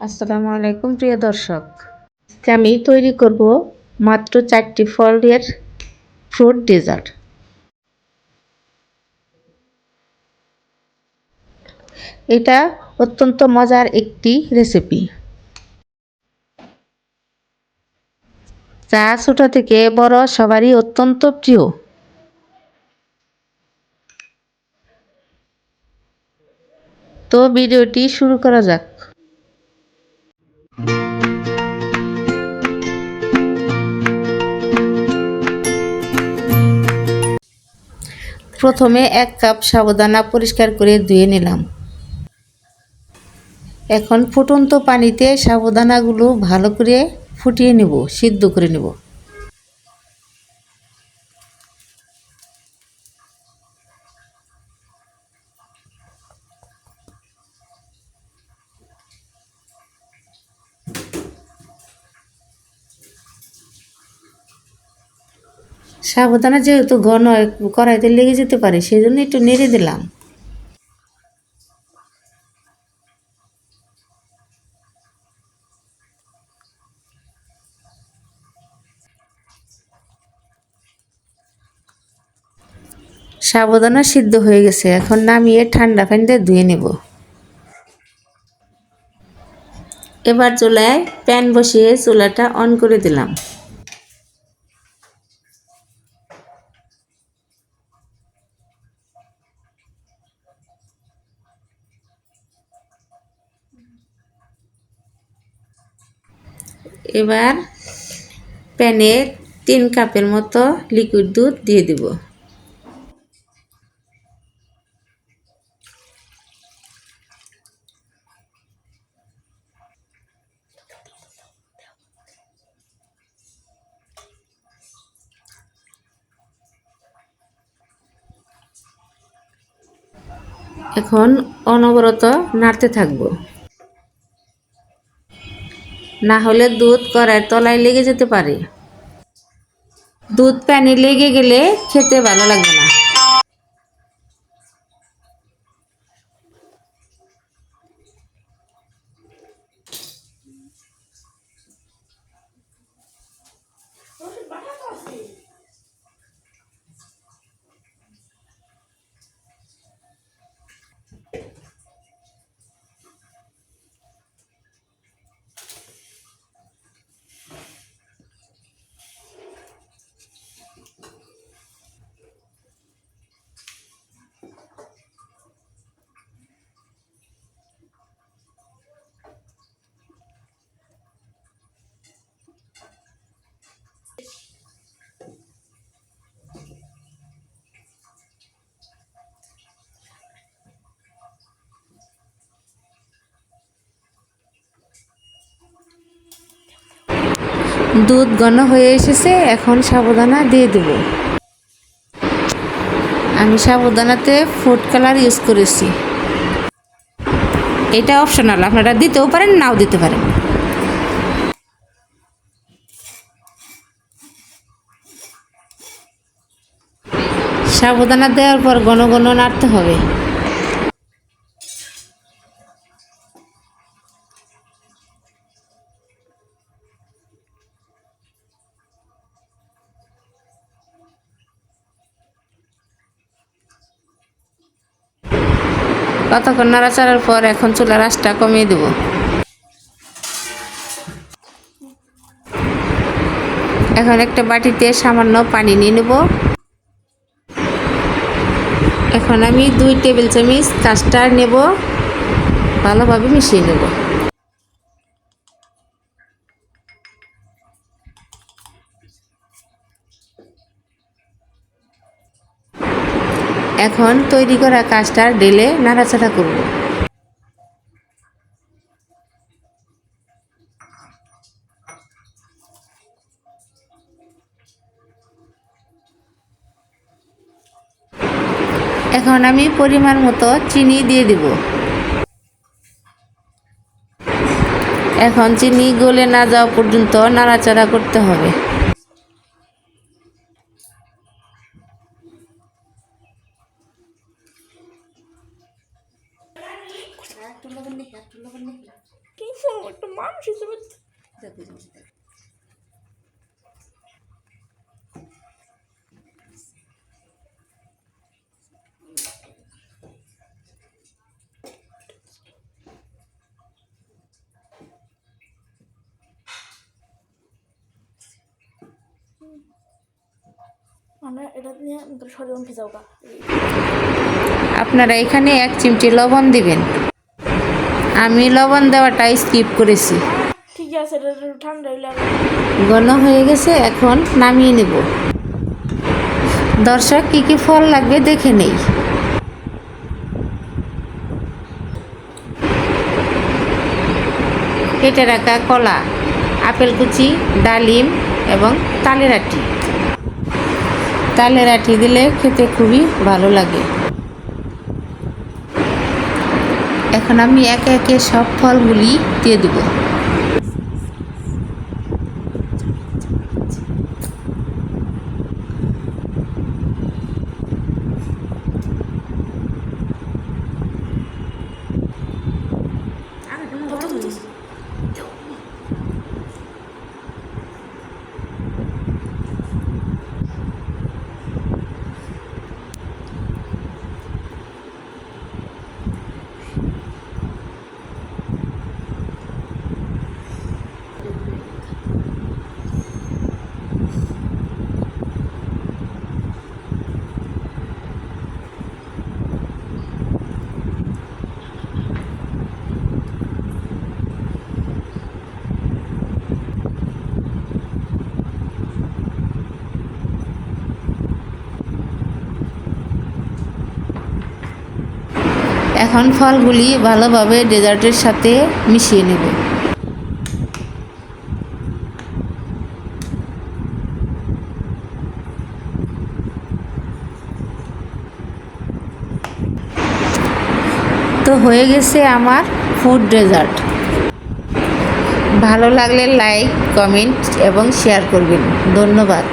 আসসালামু আলাইকুম প্রিয় দর্শক, আজকে আমি তৈরি করব মাত্র 4টি ফলের ফ্রুট ডেজার্ট। এটা অত্যন্ত মজার একটি রেসিপি, যা ছোট থেকে বড় সবারই অত্যন্ত প্রিয়। তো ভিডিওটি শুরু করা যাক। প্রথমে 1 কাপ সাবুদানা পরিষ্কার করে ধুয়ে নিলাম। এখন ফুটন্ত পানিতে সাবুদানাগুলো ভালো করে ফুটিয়ে নেব, সিদ্ধ করে নেব। সাবুদানা যেহেতু ঘন কড়াইতে লেগে যেতে পারে, সেই জন্য একটু নেড়ে দিলাম। সাবুদানা সিদ্ধ হয়ে গেছে, এখন নামিয়ে ঠান্ডা পানিতে ধুয়ে নেব। এবার চুলায় প্যান বসিয়ে চুলাটা অন করে দিলাম। এবার প্যানে 3 কাপের মতো লিকুইড দুধ দিয়ে দেব। এখন অনবরত নাড়তে থাকব, না হলে দুধ কড়াইয়ের তলায় লেগে যেতে পারে। দুধ প্যানে লেগে গেলে খেতে ভালো লাগবে না। দুধ ঘন হয়ে এসেছে, এখন সাবুদানা দিয়ে দেব। আমি সাবুদানাতে ফুড কালার ইউজ করেছি। এটা অপশনাল, আপনারা দিতেও পারেন, নাও দিতে পারেন। সাবুদানা দেওয়ার পর ঘন ঘন নাড়তে হবে। কতক্ষণ নাড়াচাড়ার পর এখন চুলার আঁচটা কমিয়ে দেব। এখন একটা বাটিতে সামান্য পানি নিয়ে নেব। এখন আমি 2 টেবিল চামচ কাস্টার্ড নেব, ভালোভাবে মিশিয়ে নেব। এখন তৈরি করা কাস্টার্ড ঢেলে নাড়াচাড়া করব। এখন আমি পরিমাণ মতো চিনি দিয়ে দেব। এখন চিনি গলে না যাওয়া পর্যন্ত নাড়াচাড়া করতে হবে। একটা মানুষ হিসেবে মানে এটা নিয়ে সরিয়ে উঠে যাও গা। আপনারা এখানে 1 চিমটি লবণ দিবেন। আমি লবণ দেওয়াটা স্কিপ করেছি। ঠিক আছে, এটা একটু ঠান্ডা হইলে ঘন হয়ে গেছে, এখন নামিয়ে নেব। দর্শক কি কি ফল লাগবে দেখে নেই। কেটে রাখা কলা, আপেল কুচি, ডালিম এবং তালের আটি। তালের আটি দিলে খেতে খুবই ভালো লাগে। এখন আমি একে একে সব ফলগুলি দিয়ে দেব। এখন ফলগুলি ভালোভাবে ডেজার্টের সাথে মিশিয়ে নেব। তো হয়ে গেছে আমার ফুড ডেজার্ট। ভালো লাগলে লাইক, কমেন্ট এবং শেয়ার করবেন। ধন্যবাদ।